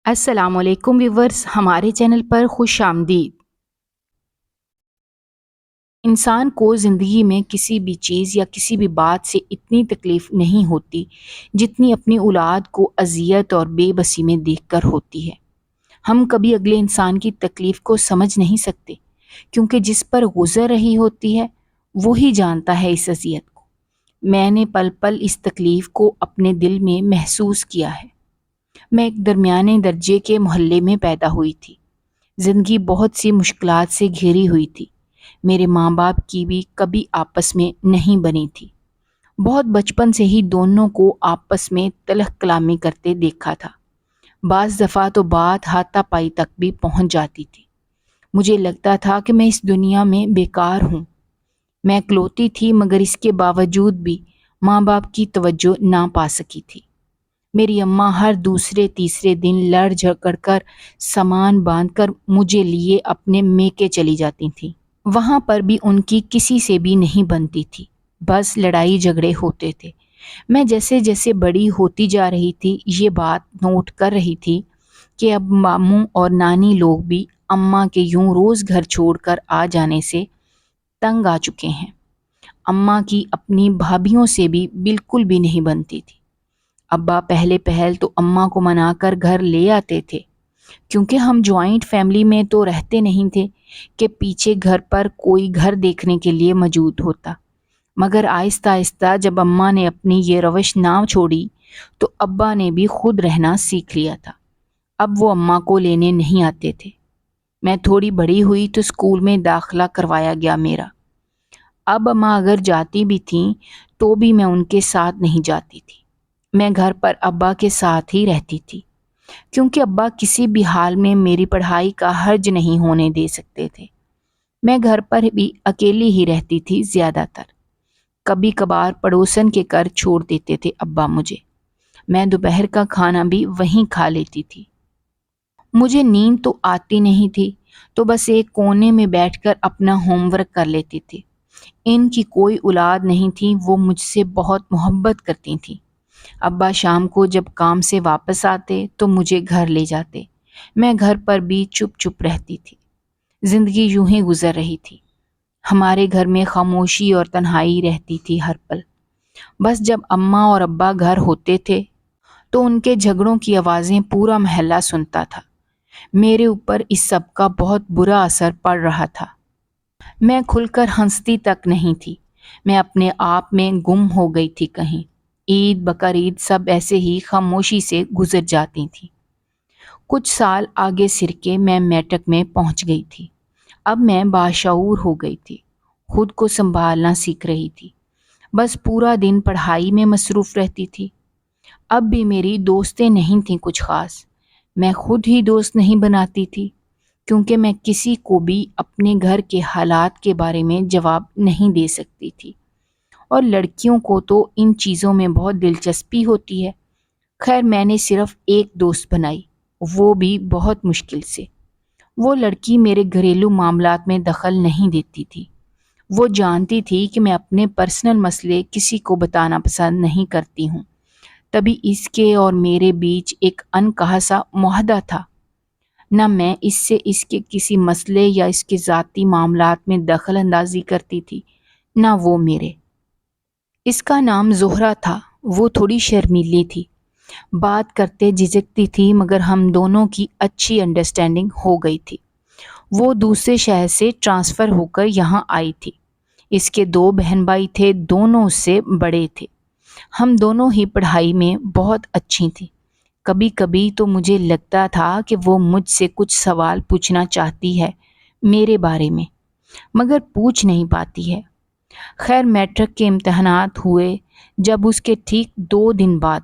السلام علیکم ویورز، ہمارے چینل پر خوش آمدید۔ انسان کو زندگی میں کسی بھی چیز یا کسی بھی بات سے اتنی تکلیف نہیں ہوتی جتنی اپنی اولاد کو اذیت اور بے بسی میں دیکھ کر ہوتی ہے۔ ہم کبھی اگلے انسان کی تکلیف کو سمجھ نہیں سکتے کیونکہ جس پر گزر رہی ہوتی ہے وہی جانتا ہے اس اذیت کو۔ میں نے پل پل اس تکلیف کو اپنے دل میں محسوس کیا ہے۔ میں ایک درمیانے درجے کے محلے میں پیدا ہوئی تھی۔ زندگی بہت سی مشکلات سے گھیری ہوئی تھی۔ میرے ماں باپ کی بھی کبھی آپس میں نہیں بنی تھی۔ بہت بچپن سے ہی دونوں کو آپس میں تلخ کلامی کرتے دیکھا تھا۔ بعض دفعہ تو بات ہاتھا پائی تک بھی پہنچ جاتی تھی۔ مجھے لگتا تھا کہ میں اس دنیا میں بیکار ہوں۔ میں اکلوتی تھی مگر اس کے باوجود بھی ماں باپ کی توجہ نہ پا سکی تھی۔ میری اماں ہر دوسرے تیسرے دن لڑ جھگڑ کر سامان باندھ کر مجھے لیے اپنے میکے چلی جاتی تھیں۔ وہاں پر بھی ان کی کسی سے بھی نہیں بنتی تھی، بس لڑائی جھگڑے ہوتے تھے۔ میں جیسے جیسے بڑی ہوتی جا رہی تھی یہ بات نوٹ کر رہی تھی کہ اب ماموں اور نانی لوگ بھی اماں کے یوں روز گھر چھوڑ کر آ جانے سے تنگ آ چکے ہیں۔ اماں کی اپنی بھابھیوں سے بھی بالکل بھی نہیں بنتی تھی۔ ابا پہلے پہل تو اماں کو منا کر گھر لے آتے تھے کیونکہ ہم جوائنٹ فیملی میں تو رہتے نہیں تھے کہ پیچھے گھر پر کوئی گھر دیکھنے کے لیے موجود ہوتا۔ مگر آہستہ آہستہ جب اماں نے اپنی یہ روش نہ چھوڑی تو ابا نے بھی خود رہنا سیکھ لیا تھا۔ اب وہ اماں کو لینے نہیں آتے تھے۔ میں تھوڑی بڑی ہوئی تو اسکول میں داخلہ کروایا گیا میرا۔ اب اماں اگر جاتی بھی تھیں تو بھی میں ان کے ساتھ نہیں جاتی تھی۔ میں گھر پر ابا کے ساتھ ہی رہتی تھی کیونکہ ابا کسی بھی حال میں میری پڑھائی کا حرج نہیں ہونے دے سکتے تھے۔ میں گھر پر بھی اکیلی ہی رہتی تھی زیادہ تر۔ کبھی کبھار پڑوسن کے گھر چھوڑ دیتے تھے ابا مجھے۔ میں دوپہر کا کھانا بھی وہیں کھا لیتی تھی۔ مجھے نیند تو آتی نہیں تھی تو بس ایک کونے میں بیٹھ کر اپنا ہوم ورک کر لیتی تھی۔ ان کی کوئی اولاد نہیں تھی، وہ مجھ سے بہت محبت کرتی تھیں۔ ابا شام کو جب کام سے واپس آتے تو مجھے گھر لے جاتے۔ میں گھر پر بھی چپ چپ رہتی تھی۔ زندگی یوں ہی گزر رہی تھی۔ ہمارے گھر میں خاموشی اور تنہائی رہتی تھی ہر پل۔ بس جب اماں اور ابا گھر ہوتے تھے تو ان کے جھگڑوں کی آوازیں پورا محلہ سنتا تھا۔ میرے اوپر اس سب کا بہت برا اثر پڑ رہا تھا۔ میں کھل کر ہنستی تک نہیں تھی۔ میں اپنے آپ میں گم ہو گئی تھی کہیں۔ عید بقرعید سب ایسے ہی خاموشی سے گزر جاتی تھیں۔ کچھ سال آگے سر کے میں میٹرک میں پہنچ گئی تھی۔ اب میں باشعور ہو گئی تھی، خود کو سنبھالنا سیکھ رہی تھی۔ بس پورا دن پڑھائی میں مصروف رہتی تھی۔ اب بھی میری دوستیں نہیں تھیں کچھ خاص۔ میں خود ہی دوست نہیں بناتی تھی کیونکہ میں کسی کو بھی اپنے گھر کے حالات کے بارے میں جواب نہیں دے سکتی تھی، اور لڑکیوں کو تو ان چیزوں میں بہت دلچسپی ہوتی ہے۔ خیر میں نے صرف ایک دوست بنائی، وہ بھی بہت مشکل سے۔ وہ لڑکی میرے گھریلو معاملات میں دخل نہیں دیتی تھی۔ وہ جانتی تھی کہ میں اپنے پرسنل مسئلے کسی کو بتانا پسند نہیں کرتی ہوں، تبھی اس کے اور میرے بیچ ایک انکہا سا معاہدہ تھا۔ نہ میں اس سے اس کے کسی مسئلے یا اس کے ذاتی معاملات میں دخل اندازی کرتی تھی، نہ وہ میرے۔ اس کا نام زہرہ تھا۔ وہ تھوڑی شرمیلی تھی، بات کرتے جھجکتی تھی، مگر ہم دونوں کی اچھی انڈرسٹینڈنگ ہو گئی تھی۔ وہ دوسرے شہر سے ٹرانسفر ہو کر یہاں آئی تھی۔ اس کے 2 بہن بھائی تھے، دونوں اس سے بڑے تھے۔ ہم دونوں ہی پڑھائی میں بہت اچھی تھیں۔ کبھی کبھی تو مجھے لگتا تھا کہ وہ مجھ سے کچھ سوال پوچھنا چاہتی ہے میرے بارے میں، مگر پوچھ نہیں پاتی ہے۔ خیر میٹرک کے امتحانات ہوئے جب اس کے ٹھیک 2 دن بعد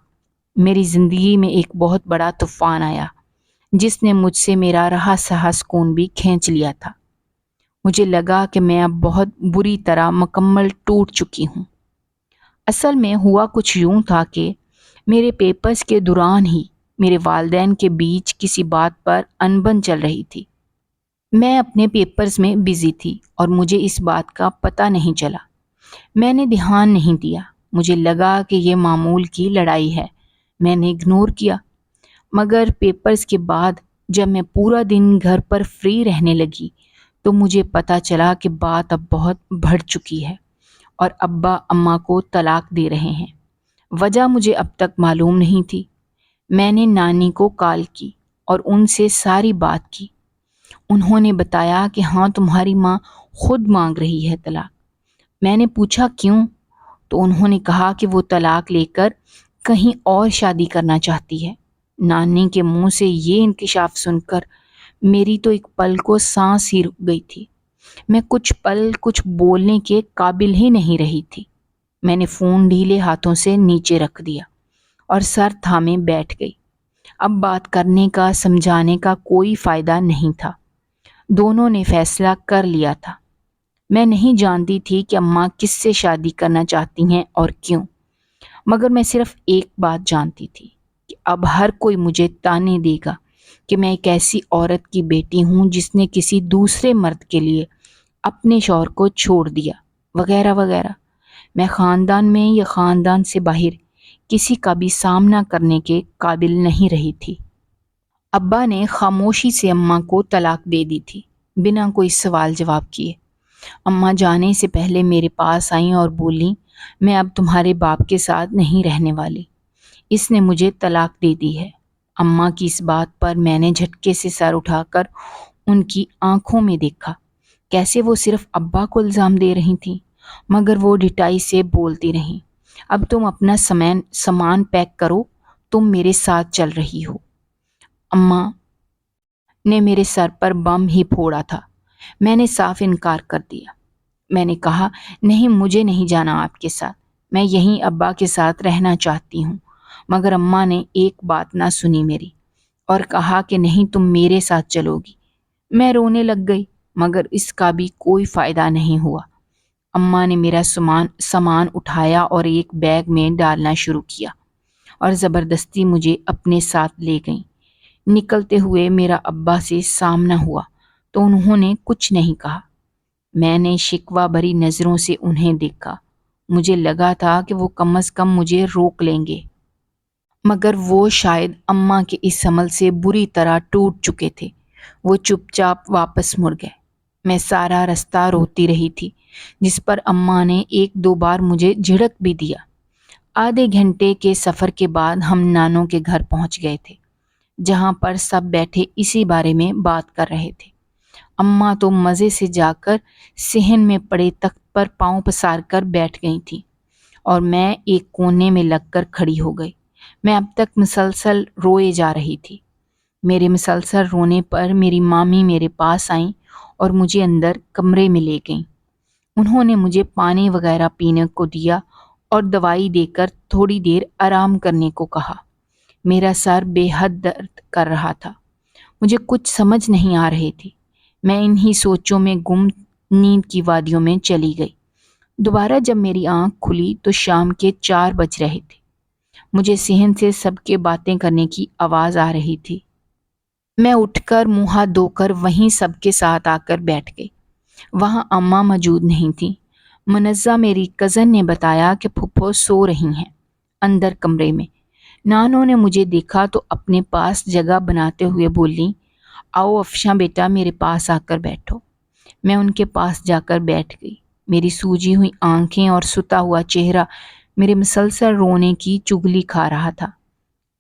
میری زندگی میں ایک بہت بڑا طوفان آیا جس نے مجھ سے میرا رہا سہا سکون بھی کھینچ لیا تھا۔ مجھے لگا کہ میں اب بہت بری طرح مکمل ٹوٹ چکی ہوں۔ اصل میں ہوا کچھ یوں تھا کہ میرے پیپرز کے دوران ہی میرے والدین کے بیچ کسی بات پر انبن چل رہی تھی۔ میں اپنے پیپرز میں بزی تھی اور مجھے اس بات کا پتہ نہیں چلا۔ میں نے دھیان نہیں دیا۔ مجھے لگا کہ یہ معمول کی لڑائی ہے، میں نے اگنور کیا۔ مگر پیپرز کے بعد جب میں پورا دن گھر پر فری رہنے لگی تو مجھے پتہ چلا کہ بات اب بہت بڑھ چکی ہے اور ابا اماں کو طلاق دے رہے ہیں۔ وجہ مجھے اب تک معلوم نہیں تھی۔ میں نے نانی کو کال کی اور ان سے ساری بات کی۔ انہوں نے بتایا کہ ہاں تمہاری ماں خود مانگ رہی ہے طلاق۔ میں نے پوچھا کیوں؟ تو انہوں نے کہا کہ وہ طلاق لے کر کہیں اور شادی کرنا چاہتی ہے۔ نانی کے منہ سے یہ انکشاف سن کر میری تو ایک پل کو سانس ہی رک گئی تھی۔ میں کچھ پل کچھ بولنے کے قابل ہی نہیں رہی تھی۔ میں نے فون ڈھیلے ہاتھوں سے نیچے رکھ دیا اور سر تھامے بیٹھ گئی۔ اب بات کرنے کا سمجھانے کا کوئی فائدہ نہیں تھا۔ دونوں نے فیصلہ کر لیا تھا۔ میں نہیں جانتی تھی کہ اماں کس سے شادی کرنا چاہتی ہیں اور کیوں، مگر میں صرف ایک بات جانتی تھی کہ اب ہر کوئی مجھے تانے دے گا کہ میں ایک ایسی عورت کی بیٹی ہوں جس نے کسی دوسرے مرد کے لیے اپنے شوہر کو چھوڑ دیا، وغیرہ وغیرہ۔ میں خاندان میں یا خاندان سے باہر کسی کا بھی سامنا کرنے کے قابل نہیں رہی تھی۔ ابا نے خاموشی سے اماں کو طلاق دے دی تھی، بنا کوئی سوال جواب کیے۔ اماں جانے سے پہلے میرے پاس آئیں اور بولیں، میں اب تمہارے باپ کے ساتھ نہیں رہنے والی، اس نے مجھے طلاق دے دی ہے۔ اماں کی اس بات پر میں نے جھٹکے سے سر اٹھا کر ان کی آنکھوں میں دیکھا۔ کیسے وہ صرف ابا کو الزام دے رہی تھیں، مگر وہ ڈٹائی سے بولتی رہیں، اب تم اپنا سامان پیک کرو، تم میرے ساتھ چل رہی ہو۔ اماں نے میرے سر پر بم ہی پھوڑا تھا۔ میں نے صاف انکار کر دیا۔ میں نے کہا، نہیں، مجھے نہیں جانا آپ کے ساتھ، میں یہیں ابا کے ساتھ رہنا چاہتی ہوں۔ مگر اماں نے ایک بات نہ سنی میری اور کہا کہ نہیں، تم میرے ساتھ چلو گی۔ میں رونے لگ گئی، مگر اس کا بھی کوئی فائدہ نہیں ہوا۔ اماں نے میرا سامان اٹھایا اور ایک بیگ میں ڈالنا شروع کیا اور زبردستی مجھے اپنے ساتھ لے گئیں۔ نکلتے ہوئے میرا ابا سے سامنا ہوا تو انہوں نے کچھ نہیں کہا۔ میں نے شکوہ بھری نظروں سے انہیں دیکھا۔ مجھے لگا تھا کہ وہ کم از کم مجھے روک لیں گے، مگر وہ شاید اماں کے اس عمل سے بری طرح ٹوٹ چکے تھے۔ وہ چپ چاپ واپس مڑ گئے۔ میں سارا رستہ روتی رہی تھی، جس پر اماں نے ایک دو بار مجھے جھڑک بھی دیا۔ آدھے گھنٹے کے سفر کے بعد ہم نانوں کے گھر پہنچ گئے تھے، جہاں پر سب بیٹھے اسی بارے میں بات کر رہے تھے۔ اماں تو مزے سے جا کر صحن میں پڑے تخت پر پاؤں پسار کر بیٹھ گئی تھیں اور میں ایک کونے میں لگ کر کھڑی ہو گئی۔ میں اب تک مسلسل روئے جا رہی تھی۔ میرے مسلسل رونے پر میری مامی میرے پاس آئیں اور مجھے اندر کمرے میں لے گئیں۔ انہوں نے مجھے پانی وغیرہ پینے کو دیا اور دوائی دے کر تھوڑی دیر آرام کرنے کو کہا۔ میرا سر بے حد درد کر رہا تھا، مجھے کچھ سمجھ نہیں آ رہی تھی۔ میں انہی سوچوں میں گم نیند کی وادیوں میں چلی گئی۔ دوبارہ جب میری آنکھ کھلی تو شام کے 4 بج رہے تھے۔ مجھے صحن سے سب کے باتیں کرنے کی آواز آ رہی تھی۔ میں اٹھ کر منہ ہاتھ دھو کر وہیں سب کے ساتھ آ کر بیٹھ گئی۔ وہاں اماں موجود نہیں تھیں۔ منزہ میری کزن نے بتایا کہ پھپھو سو رہی ہیں اندر کمرے میں۔ نانوں نے مجھے دیکھا تو اپنے پاس جگہ بناتے ہوئے بولیں، آؤ افشاں بیٹا میرے پاس آ کر بیٹھو۔ میں ان کے پاس جا کر بیٹھ گئی۔ میری سوجی ہوئی آنکھیں اور ستا ہوا چہرہ میرے مسلسل رونے کی چغلی کھا رہا تھا۔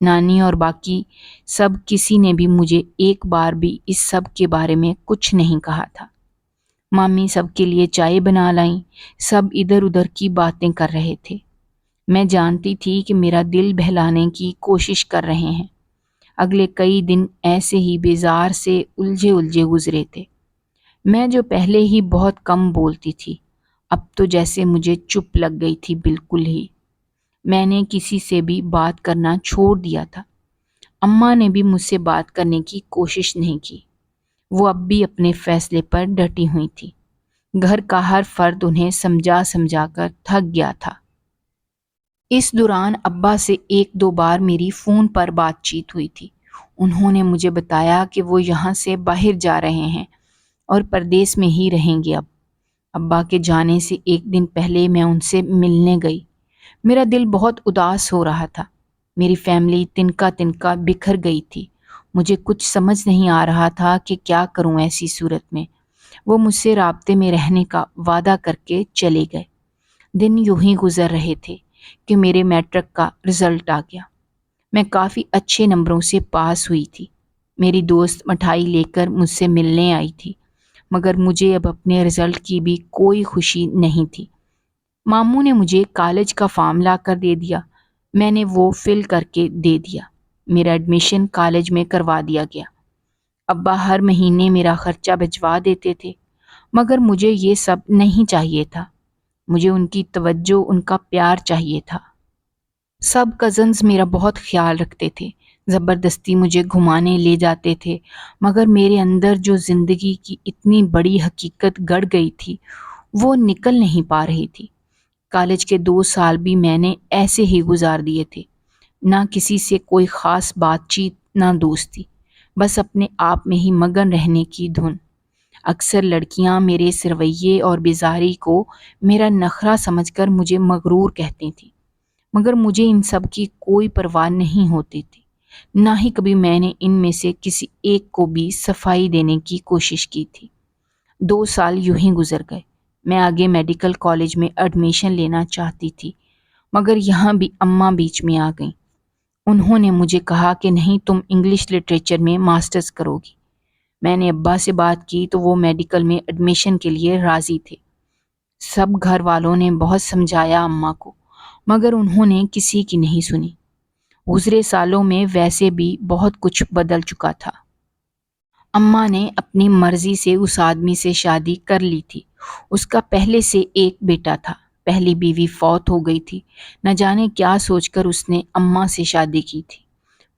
نانی اور باقی سب کسی نے بھی مجھے ایک بار بھی اس سب کے بارے میں کچھ نہیں کہا تھا۔ مامی سب کے لیے چائے بنا لائیں، سب ادھر ادھر کی باتیں کر رہے تھے۔ میں جانتی تھی کہ میرا دل بہلانے کی کوشش کر رہے ہیں۔ اگلے کئی دن ایسے ہی بیزار سے الجھے گزرے تھے۔ میں جو پہلے ہی بہت کم بولتی تھی، اب تو جیسے مجھے چپ لگ گئی تھی بالکل ہی۔ میں نے کسی سے بھی بات کرنا چھوڑ دیا تھا۔ اماں نے بھی مجھ سے بات کرنے کی کوشش نہیں کی۔ وہ اب بھی اپنے فیصلے پر ڈٹی ہوئی تھی۔ گھر کا ہر فرد انہیں سمجھا کر تھک گیا تھا۔ اس دوران ابا سے ایک دو بار میری فون پر بات چیت ہوئی تھی۔ انہوں نے مجھے بتایا کہ وہ یہاں سے باہر جا رہے ہیں اور پردیس میں ہی رہیں گے اب۔ ابا کے جانے سے ایک دن پہلے میں ان سے ملنے گئی۔ میرا دل بہت اداس ہو رہا تھا۔ میری فیملی تنکا تنکا بکھر گئی تھی۔ مجھے کچھ سمجھ نہیں آ رہا تھا کہ کیا کروں ایسی صورت میں۔ وہ مجھ سے رابطے میں رہنے کا وعدہ کر کے چلے گئے۔ دن یوں ہی گزر رہے تھے کہ میرے میٹرک کا رزلٹ آ گیا۔ میں کافی اچھے نمبروں سے پاس ہوئی تھی۔ میری دوست مٹھائی لے کر مجھ سے ملنے آئی تھی، مگر مجھے اب اپنے رزلٹ کی بھی کوئی خوشی نہیں تھی۔ ماموں نے مجھے کالج کا فارم لا کر دے دیا۔ میں نے وہ فل کر کے دے دیا۔ میرا ایڈمیشن کالج میں کروا دیا گیا۔ ابا ہر مہینے میرا خرچہ بھجوا دیتے تھے، مگر مجھے یہ سب نہیں چاہیے تھا۔ مجھے ان کی توجہ، ان کا پیار چاہیے تھا۔ سب کزنز میرا بہت خیال رکھتے تھے، زبردستی مجھے گھمانے لے جاتے تھے، مگر میرے اندر جو زندگی کی اتنی بڑی حقیقت گڑ گئی تھی وہ نکل نہیں پا رہی تھی۔ کالج کے 2 سال بھی میں نے ایسے ہی گزار دیے تھے، نہ کسی سے کوئی خاص بات چیت، نہ دوستی، بس اپنے آپ میں ہی مگن رہنے کی دھن۔ اکثر لڑکیاں میرے اس رویے اور بیزاری کو میرا نخرہ سمجھ کر مجھے مغرور کہتی تھیں، مگر مجھے ان سب کی کوئی پرواہ نہیں ہوتی تھی۔ نہ ہی کبھی میں نے ان میں سے کسی ایک کو بھی صفائی دینے کی کوشش کی تھی۔ 2 سال یوں ہی گزر گئے۔ میں آگے میڈیکل کالج میں ایڈمیشن لینا چاہتی تھی، مگر یہاں بھی اماں بیچ میں آ گئیں۔ انہوں نے مجھے کہا کہ نہیں، تم انگلش لٹریچر میں ماسٹرز کرو گی۔ میں نے ابا سے بات کی تو وہ میڈیکل میں ایڈمیشن کے لیے راضی تھے۔ سب گھر والوں نے بہت سمجھایا اماں کو، مگر انہوں نے کسی کی نہیں سنی۔ گزرے سالوں میں ویسے بھی بہت کچھ بدل چکا تھا۔ اماں نے اپنی مرضی سے اس آدمی سے شادی کر لی تھی۔ اس کا پہلے سے ایک بیٹا تھا۔ پہلی بیوی فوت ہو گئی تھی۔ نہ جانے کیا سوچ کر اس نے اماں سے شادی کی تھی۔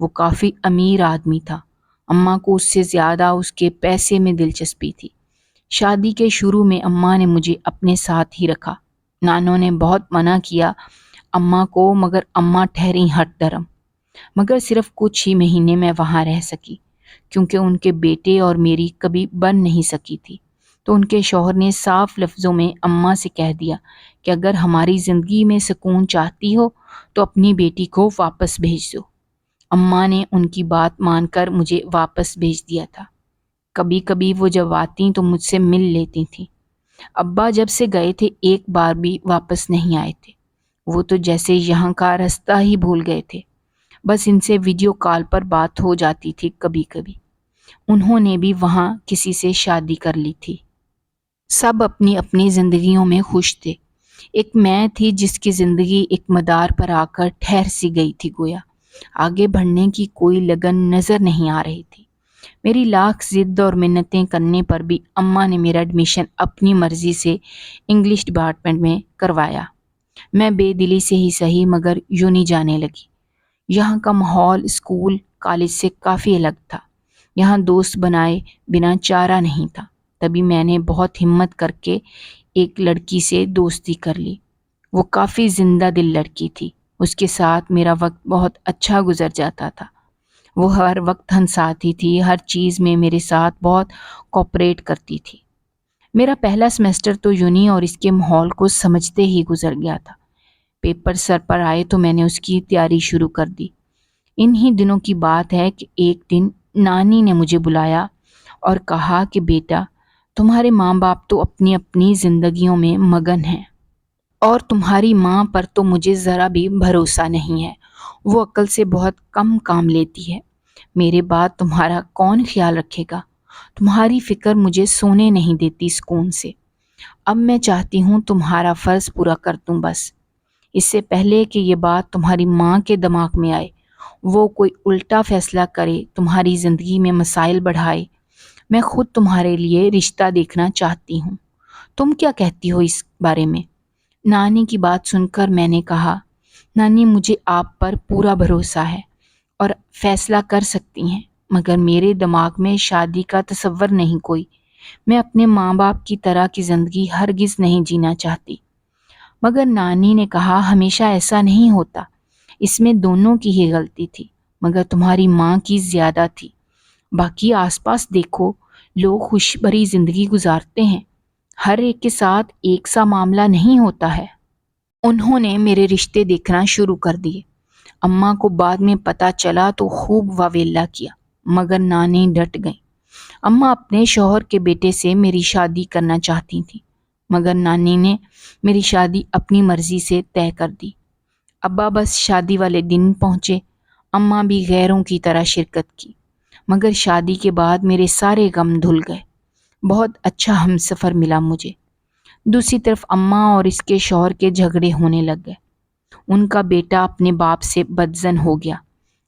وہ کافی امیر آدمی تھا۔ اماں کو اس سے زیادہ اس کے پیسے میں دلچسپی تھی۔ شادی کے شروع میں اماں نے مجھے اپنے ساتھ ہی رکھا۔ نانوں نے بہت منع کیا اماں کو، مگر اماں ٹھہری ہٹ درم۔ مگر صرف کچھ ہی مہینے میں وہاں رہ سکی، کیونکہ ان کے بیٹے اور میری کبھی بن نہیں سکی تھی۔ تو ان کے شوہر نے صاف لفظوں میں اماں سے کہہ دیا کہ اگر ہماری زندگی میں سکون چاہتی ہو تو اپنی بیٹی کو واپس بھیج دو۔ اماں نے ان کی بات مان کر مجھے واپس بھیج دیا تھا۔ کبھی کبھی وہ جب آتیں تو مجھ سے مل لیتی تھیں۔ ابا جب سے گئے تھے ایک بار بھی واپس نہیں آئے تھے۔ وہ تو جیسے یہاں کا راستہ ہی بھول گئے تھے۔ بس ان سے ویڈیو کال پر بات ہو جاتی تھی کبھی کبھی۔ انہوں نے بھی وہاں کسی سے شادی کر لی تھی۔ سب اپنی اپنی زندگیوں میں خوش تھے۔ ایک میں تھی جس کی زندگی ایک مدار پر آ کر ٹھہر سی گئی تھی، گویا آگے بڑھنے کی کوئی لگن نظر نہیں آ رہی تھی۔ میری لاکھ ضد اور منتیں کرنے پر بھی اماں نے میرا ایڈمیشن اپنی مرضی سے انگلش ڈپارٹمنٹ میں کروایا۔ میں بے دلی سے ہی سہی، مگر یوں نہیں جانے لگی۔ یہاں کا ماحول اسکول کالج سے کافی الگ تھا۔ یہاں دوست بنائے بنا چارہ نہیں تھا۔ تبھی میں نے بہت ہمت کر کے ایک لڑکی سے دوستی کر لی۔ وہ کافی زندہ دل لڑکی تھی۔ اس کے ساتھ میرا وقت بہت اچھا گزر جاتا تھا۔ وہ ہر وقت ہنساتی تھی، ہر چیز میں میرے ساتھ بہت کوپریٹ کرتی تھی۔ میرا پہلا سیمسٹر تو یونی اور اس کے ماحول کو سمجھتے ہی گزر گیا تھا۔ پیپر سر پر آئے تو میں نے اس کی تیاری شروع کر دی۔ انہی دنوں کی بات ہے کہ ایک دن نانی نے مجھے بلایا اور کہا کہ بیٹا، تمہارے ماں باپ تو اپنی اپنی زندگیوں میں مگن ہیں، اور تمہاری ماں پر تو مجھے ذرا بھی بھروسہ نہیں ہے۔ وہ عقل سے بہت کم کام لیتی ہے۔ میرے بعد تمہارا کون خیال رکھے گا؟ تمہاری فکر مجھے سونے نہیں دیتی سکون سے۔ اب میں چاہتی ہوں تمہارا فرض پورا کر دوں بس۔ اس سے پہلے کہ یہ بات تمہاری ماں کے دماغ میں آئے، وہ کوئی الٹا فیصلہ کرے، تمہاری زندگی میں مسائل بڑھائے، میں خود تمہارے لیے رشتہ دیکھنا چاہتی ہوں۔ تم کیا کہتی ہو اس بارے میں؟ نانی کی بات سن کر میں نے کہا، نانی مجھے آپ پر پورا بھروسہ ہے اور فیصلہ کر سکتی ہیں، مگر میرے دماغ میں شادی کا تصور نہیں کوئی۔ میں اپنے ماں باپ کی طرح کی زندگی ہرگز نہیں جینا چاہتی۔ مگر نانی نے کہا، ہمیشہ ایسا نہیں ہوتا، اس میں دونوں کی ہی غلطی تھی، مگر تمہاری ماں کی زیادہ تھی۔ باقی آس پاس دیکھو، لوگ خوش بھری زندگی گزارتے ہیں، ہر ایک کے ساتھ ایک سا معاملہ نہیں ہوتا ہے۔ انہوں نے میرے رشتے دیکھنا شروع کر دیے۔ اماں کو بعد میں پتہ چلا تو خوب واویلا کیا، مگر نانی ڈٹ گئیں۔ اماں اپنے شوہر کے بیٹے سے میری شادی کرنا چاہتی تھیں، مگر نانی نے میری شادی اپنی مرضی سے طے کر دی۔ ابا بس شادی والے دن پہنچے، اماں بھی غیروں کی طرح شرکت کی، مگر شادی کے بعد میرے سارے غم دھل گئے۔ بہت اچھا ہمسفر ملا مجھے۔ دوسری طرف اماں اور اس کے شوہر کے جھگڑے ہونے لگ گئے۔ ان کا بیٹا اپنے باپ سے بدظن ہو گیا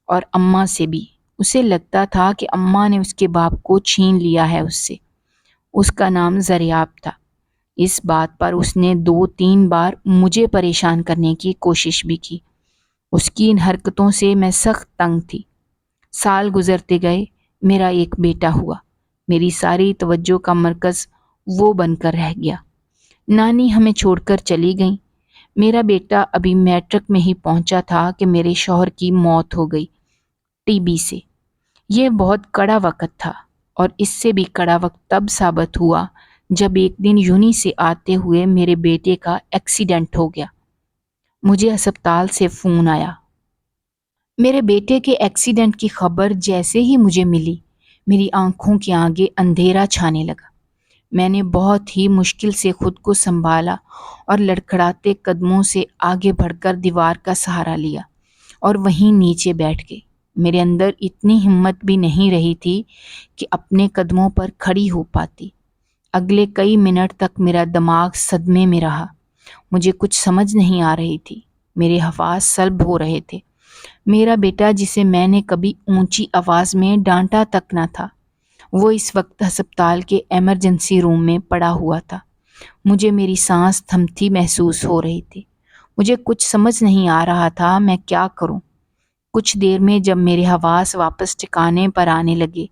اور اماں سے بھی۔ اسے لگتا تھا کہ اماں نے اس کے باپ کو چھین لیا ہے اس سے۔ اس کا نام زریاب تھا۔ اس بات پر اس نے 2-3 بار مجھے پریشان کرنے کی کوشش بھی کی۔ اس کی ان حرکتوں سے میں سخت تنگ تھی۔ سال گزرتے گئے، میرا ایک بیٹا ہوا۔ میری ساری توجہ کا مرکز وہ بن کر رہ گیا۔ نانی ہمیں چھوڑ کر چلی گئیں۔ میرا بیٹا ابھی میٹرک میں ہی پہنچا تھا کہ میرے شوہر کی موت ہو گئی، ٹی بی سے۔ یہ بہت کڑا وقت تھا، اور اس سے بھی کڑا وقت تب ثابت ہوا جب ایک دن یونی سے آتے ہوئے میرے بیٹے کا ایکسیڈنٹ ہو گیا۔ مجھے ہسپتال سے فون آیا۔ میرے بیٹے کے ایکسیڈنٹ کی خبر جیسے ہی مجھے ملی، میری آنکھوں کے آگے اندھیرا چھانے لگا۔ میں نے بہت ہی مشکل سے خود کو سنبھالا اور لڑکھڑاتے قدموں سے آگے بڑھ کر دیوار کا سہارا لیا اور وہیں نیچے بیٹھ گئی۔ میرے اندر اتنی ہمت بھی نہیں رہی تھی کہ اپنے قدموں پر کھڑی ہو پاتی۔ اگلے کئی منٹ تک میرا دماغ صدمے میں رہا۔ مجھے کچھ سمجھ نہیں آ رہی تھی۔ میرے حواس سلب ہو رہے تھے۔ میرا بیٹا، جسے میں نے کبھی اونچی آواز میں ڈانٹا تک نہ تھا، وہ اس وقت ہسپتال کے ایمرجنسی روم میں پڑا ہوا تھا۔ مجھے میری سانس تھمتی محسوس ہو رہی تھی۔ مجھے کچھ سمجھ نہیں آ رہا تھا میں کیا کروں۔ کچھ دیر میں جب میرے حواس واپس ٹھکانے پر آنے لگے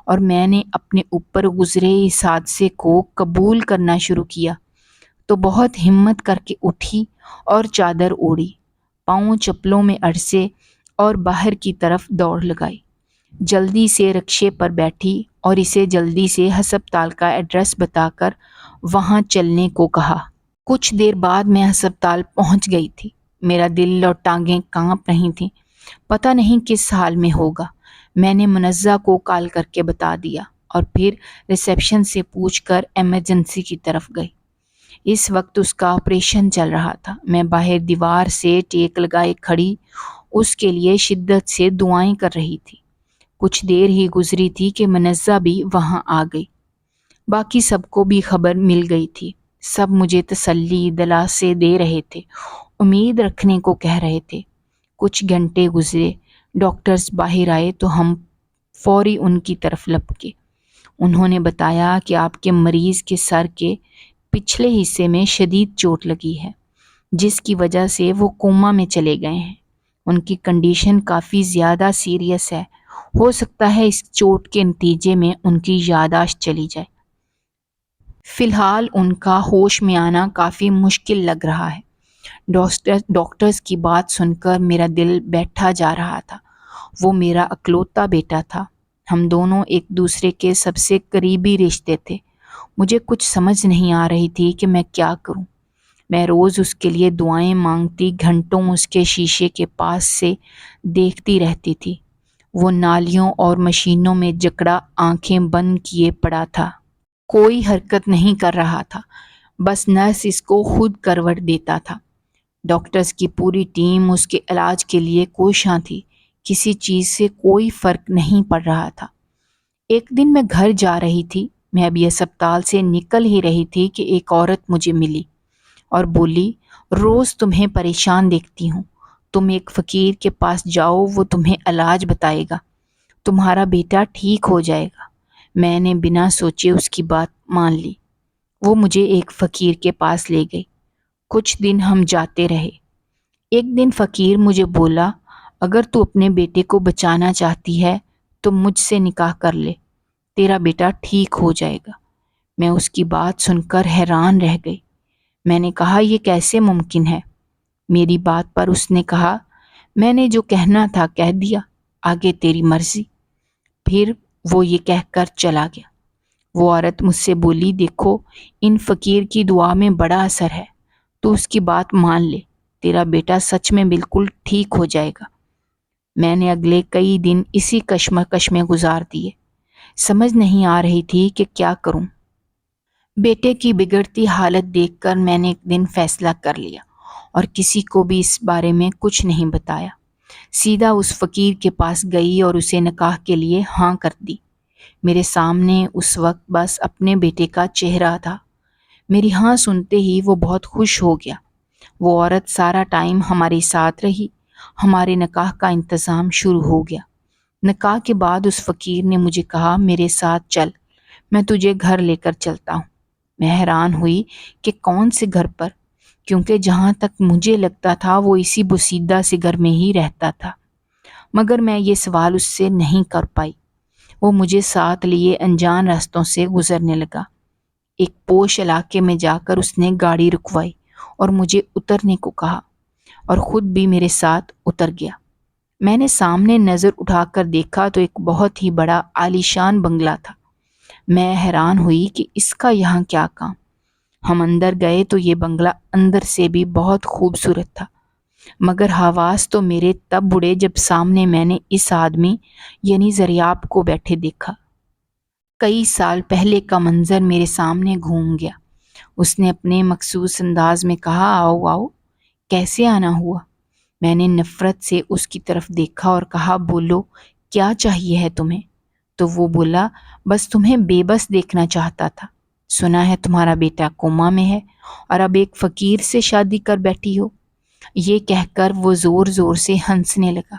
اور میں نے اپنے اوپر گزرے اس حادثے کو قبول کرنا شروع کیا، تو بہت ہمت کر کے اٹھی اور چادر اوڑھی، پاؤں چپلوں میں اڑسے اور باہر کی طرف دوڑ لگائی۔ جلدی سے رکشے پر بیٹھی اور اسے جلدی سے ہسپتال کا ایڈریس بتا کر وہاں چلنے کو کہا۔ کچھ دیر بعد میں ہسپتال پہنچ گئی تھی۔ میرا دل اور ٹانگیں کانپ رہی تھیں۔ پتہ نہیں کس حال میں ہوگا۔ میں نے منزہ کو کال کر کے بتا دیا اور پھر ریسیپشن سے پوچھ کر ایمرجنسی کی طرف گئی۔ اس وقت اس کا آپریشن چل رہا تھا۔ میں باہر دیوار سے ٹیک لگائے کھڑی اس کے لیے شدت سے دعائیں کر رہی تھی۔ کچھ دیر ہی گزری تھی کہ منزہ بھی وہاں آ گئی۔ باقی سب کو بھی خبر مل گئی تھی۔ سب مجھے تسلی دلاسے دے رہے تھے، امید رکھنے کو کہہ رہے تھے۔ کچھ گھنٹے گزرے، ڈاکٹرز باہر آئے تو ہم فوری ان کی طرف لپکے۔ انہوں نے بتایا کہ آپ کے مریض کے سر کے پچھلے حصے میں شدید چوٹ لگی ہے، جس کی وجہ سے وہ کوما میں چلے گئے ہیں۔ ان کی کنڈیشن کافی زیادہ سیریس ہے۔ ہو سکتا ہے اس چوٹ کے نتیجے میں ان کی یادداشت چلی جائے۔ فی الحال ان کا ہوش میں آنا کافی مشکل لگ رہا ہے۔ ڈاکٹرز کی بات سن کر میرا دل بیٹھا جا رہا تھا۔ وہ میرا اکلوتا بیٹا تھا۔ ہم دونوں ایک دوسرے کے سب سے قریبی رشتے تھے۔ مجھے کچھ سمجھ نہیں آ رہی تھی کہ میں کیا کروں۔ میں روز اس کے لیے دعائیں مانگتی، گھنٹوں اس کے شیشے کے پاس سے دیکھتی رہتی تھی۔ وہ نالیوں اور مشینوں میں جکڑا آنکھیں بند کیے پڑا تھا، کوئی حرکت نہیں کر رہا تھا، بس نرس اس کو خود کروٹ دیتا تھا۔ ڈاکٹرز کی پوری ٹیم اس کے علاج کے لیے کوشاں تھی۔ کسی چیز سے کوئی فرق نہیں پڑ رہا تھا۔ ایک دن میں گھر جا رہی تھی۔ میں ابھی اسپتال سے نکل ہی رہی تھی کہ ایک عورت مجھے ملی اور بولی، روز تمہیں پریشان دیکھتی ہوں، تم ایک فقیر کے پاس جاؤ، وہ تمہیں علاج بتائے گا، تمہارا بیٹا ٹھیک ہو جائے گا۔ میں نے بنا سوچے اس کی بات مان لی۔ وہ مجھے ایک فقیر کے پاس لے گئی۔ کچھ دن ہم جاتے رہے۔ ایک دن فقیر مجھے بولا، اگر تو اپنے بیٹے کو بچانا چاہتی ہے تو مجھ سے نکاح کر لے، تیرا بیٹا ٹھیک ہو جائے گا۔ میں اس کی بات سن کر حیران رہ گئی۔ میں نے کہا، یہ کیسے ممکن ہے؟ میری بات پر اس نے کہا، میں نے جو کہنا تھا کہہ دیا، آگے تیری مرضی۔ پھر وہ یہ کہہ کر چلا گیا۔ وہ عورت مجھ سے بولی، دیکھو، ان فقیر کی دعا میں بڑا اثر ہے، تو اس کی بات مان لے، تیرا بیٹا سچ میں بالکل ٹھیک ہو جائے گا۔ میں نے اگلے کئی دن اسی کشمکش میں گزار دیے۔ سمجھ نہیں آ رہی تھی کہ کیا کروں۔ بیٹے کی بگڑتی حالت دیکھ کر میں نے ایک دن فیصلہ کر لیا اور کسی کو بھی اس بارے میں کچھ نہیں بتایا۔ سیدھا اس فقیر کے پاس گئی اور اسے نکاح کے لیے ہاں کر دی۔ میرے سامنے اس وقت بس اپنے بیٹے کا چہرہ تھا۔ میری ہاں سنتے ہی وہ بہت خوش ہو گیا۔ وہ عورت سارا ٹائم ہمارے ساتھ رہی۔ ہمارے نکاح کا انتظام شروع ہو گیا۔ نکاح کے بعد اس فقیر نے مجھے کہا، میرے ساتھ چل، میں تجھے گھر لے کر چلتا ہوں۔ میں حیران ہوئی کہ کون سے گھر پر، کیونکہ جہاں تک مجھے لگتا تھا وہ اسی بوسیدہ سے گھر میں ہی رہتا تھا، مگر میں یہ سوال اس سے نہیں کر پائی۔ وہ مجھے ساتھ لیے انجان راستوں سے گزرنے لگا۔ ایک پوش علاقے میں جا کر اس نے گاڑی رکوائی اور مجھے اترنے کو کہا اور خود بھی میرے ساتھ اتر گیا۔ میں نے سامنے نظر اٹھا کر دیکھا تو ایک بہت ہی بڑا عالیشان بنگلہ تھا۔ میں حیران ہوئی کہ اس کا یہاں کیا کام۔ ہم اندر گئے تو یہ بنگلہ اندر سے بھی بہت خوبصورت تھا، مگر حواس تو میرے تب اڑے جب سامنے میں نے اس آدمی یعنی زریاب کو بیٹھے دیکھا۔ کئی سال پہلے کا منظر میرے سامنے گھوم گیا۔ اس نے اپنے مخصوص انداز میں کہا، آؤ آؤ، کیسے آنا ہوا؟ میں نے نفرت سے اس کی طرف دیکھا اور کہا، بولو کیا چاہیے ہے تمہیں؟ تو وہ بولا، بس تمہیں بے بس دیکھنا چاہتا تھا۔ سنا ہے تمہارا بیٹا کوما میں ہے اور اب ایک فقیر سے شادی کر بیٹھی ہو۔ یہ کہہ کر وہ زور زور سے ہنسنے لگا۔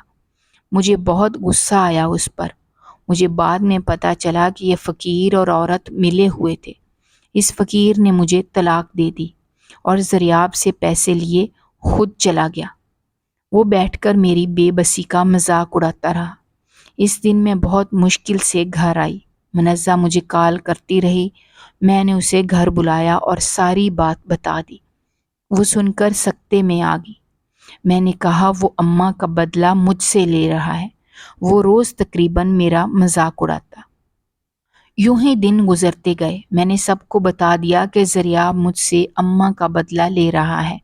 مجھے بہت غصہ آیا اس پر۔ مجھے بعد میں پتہ چلا کہ یہ فقیر اور عورت ملے ہوئے تھے۔ اس فقیر نے مجھے طلاق دے دی اور زریاب سے پیسے لیے خود چلا گیا۔ وہ بیٹھ کر میری بے بسی کا مذاق اڑاتا رہا۔ اس دن میں بہت مشکل سے گھر آئی۔ منزہ مجھے کال کرتی رہی۔ میں نے اسے گھر بلایا اور ساری بات بتا دی۔ وہ سن کر سکتے میں آ گئی۔ میں نے کہا، وہ اماں کا بدلہ مجھ سے لے رہا ہے۔ وہ روز تقریباً میرا مذاق اڑاتا۔ یوں ہی دن گزرتے گئے۔ میں نے سب کو بتا دیا کہ زریاب مجھ سے اماں کا بدلہ لے رہا ہے۔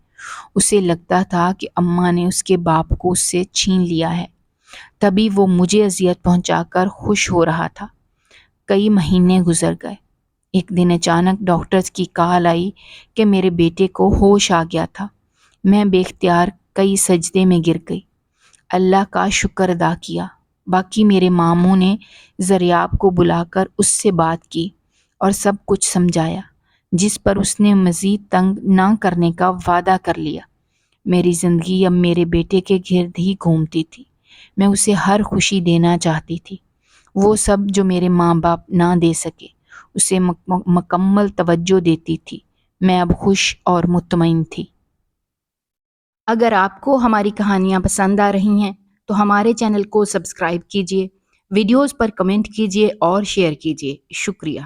اسے لگتا تھا کہ اماں نے اس کے باپ کو اس سے چھین لیا ہے، تبھی وہ مجھے اذیت پہنچا کر خوش ہو رہا تھا۔ کئی مہینے گزر گئے۔ ایک دن اچانک ڈاکٹرز کی کال آئی کہ میرے بیٹے کو ہوش آ گیا تھا۔ میں بے اختیار کئی سجدے میں گر گئی، اللہ کا شکر ادا کیا۔ باقی میرے ماموں نے زریاب کو بلا کر اس سے بات کی اور سب کچھ سمجھایا، جس پر اس نے مزید تنگ نہ کرنے کا وعدہ کر لیا۔ میری زندگی اب میرے بیٹے کے گرد ہی گھومتی تھی۔ میں اسے ہر خوشی دینا چاہتی تھی، وہ سب جو میرے ماں باپ نہ دے سکے۔ اسے مکمل توجہ دیتی تھی۔ میں اب خوش اور مطمئن تھی۔ اگر آپ کو ہماری کہانیاں پسند آ رہی ہیں تو ہمارے چینل کو سبسکرائب کیجیے، ویڈیوز پر کمنٹ کیجیے اور شیئر کیجیے۔ شکریہ۔